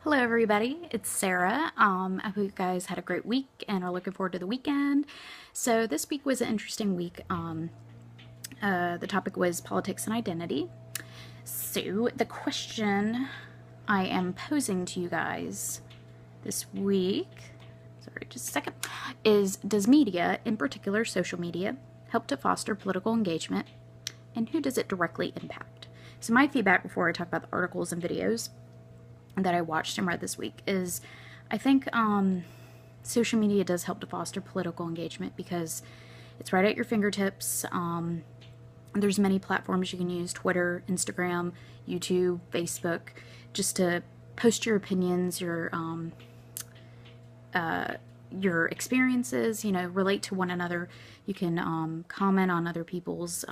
Hello, everybody. It's Sarah. I hope you guys had a great week and are looking forward to the weekend. So, this week was an interesting week. The topic was politics and identity. So, the question I am posing to you guys this week, sorry, just a second, is does media, in particular social media, help to foster political engagement? And who does it directly impact? So, my feedback before I talk about the articles and videos that I watched and read this week is I think social media does help to foster political engagement because it's right at your fingertips. There's many platforms you can use: Twitter, Instagram, YouTube, Facebook, just to post your opinions, your experiences, relate to one another. You can comment on other people's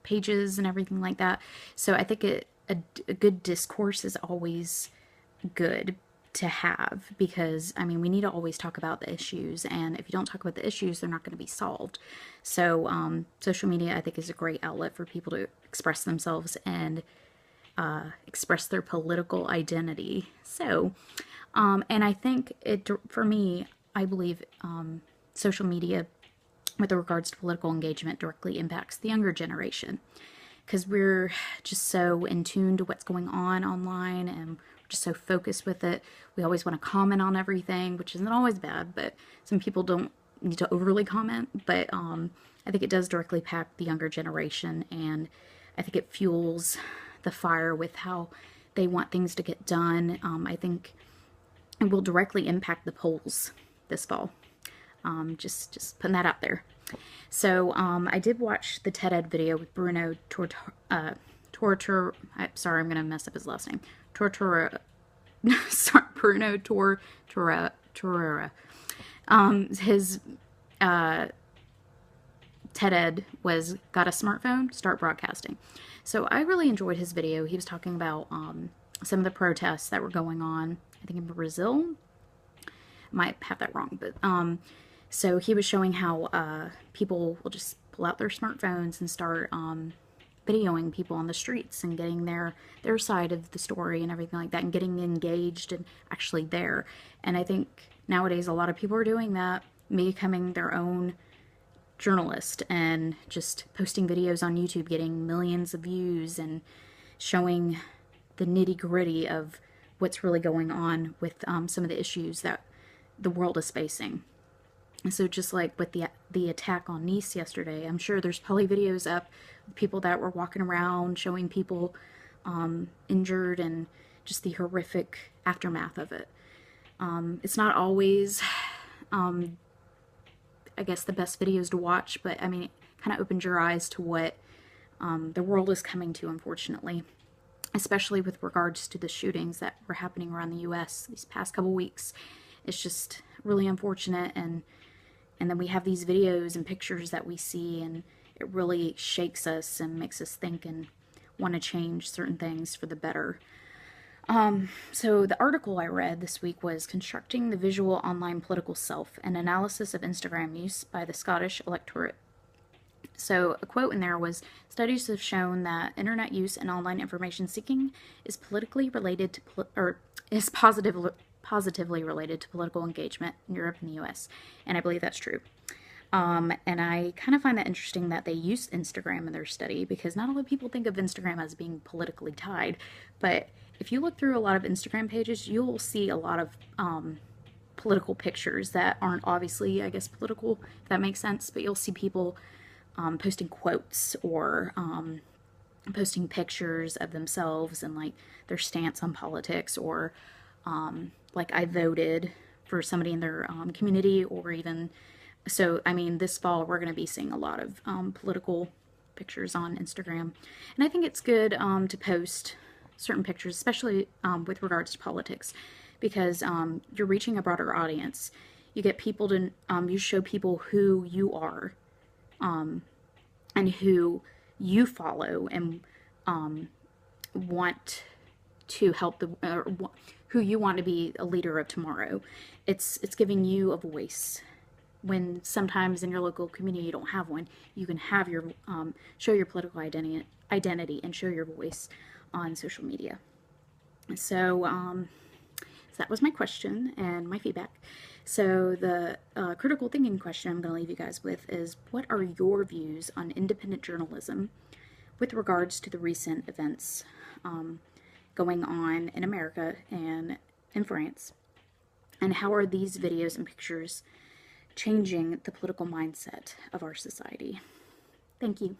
pages and everything like that. So I think a good discourse is always good to have because, I mean, we need to always talk about the issues. And if you don't talk about the issues, they're not going to be solved. So social media, I think, is a great outlet for people to express themselves and express their political identity. So, and I think for me, I believe social media with regards to political engagement directly impacts the younger generation because we're just so in tune to what's going on online and we're just so focused with it. We always want to comment on everything, which isn't always bad, but some people don't need to overly comment. But I think it does directly impact the younger generation, and I think it fuels the fire with how they want things to get done. I think it will directly impact the polls this fall. Just putting that out there. So I did watch the TED Ed video with Bruno Tortor. Sorry, I'm gonna mess up his last name. Tortora. Sorry, Bruno Tortora. His TED Ed was got a smartphone, start broadcasting. So I really enjoyed his video. He was talking about some of the protests that were going on, I think in Brazil. Might have that wrong, but so he was showing how people will just pull out their smartphones and start videoing people on the streets and getting their side of the story and everything like that, and getting engaged and actually there. And I think nowadays a lot of people are doing that, becoming their own journalist and just posting videos on YouTube, getting millions of views and showing the nitty-gritty of what's really going on with some of the issues that the world is facing. And so just like with the attack on Nice yesterday, I'm sure there's probably videos up of people that were walking around showing people injured and just the horrific aftermath of it. It's not always, I guess, the best videos to watch, but I mean, it kind of opens your eyes to what the world is coming to, unfortunately, especially with regards to the shootings that were happening around the U.S. these past couple weeks. It's just really unfortunate, and then we have these videos and pictures that we see, and it really shakes us and makes us think and want to change certain things for the better. So the article I read this week was Constructing the Visual Online Political Self, an analysis of Instagram use by the Scottish electorate. So a quote in there was, studies have shown that internet use and online information seeking is politically related to, is positively related to political engagement in Europe and the US. And I believe that's true. And I kind of find that interesting that they use Instagram in their study, because not a lot of people think of Instagram as being politically tied, but if you look through a lot of Instagram pages, you'll see a lot of political pictures that aren't obviously, I guess, political, if that makes sense, but you'll see people posting quotes or posting pictures of themselves and like their stance on politics, or like I voted for somebody in their community, or even, so I mean, this fall we're going to be seeing a lot of political pictures on Instagram, and I think it's good to post certain pictures, especially with regards to politics, because you're reaching a broader audience. You get people to, you show people who you are, and who you follow and want to help who you want to be a leader of tomorrow. It's giving you a voice when sometimes in your local community you don't have one. You can have your show your political identity and show your voice on social media. So that was my question and my feedback. So the critical thinking question I'm going to leave you guys with is, what are your views on independent journalism with regards to the recent events going on in America and in France? And how are these videos and pictures changing the political mindset of our society? Thank you.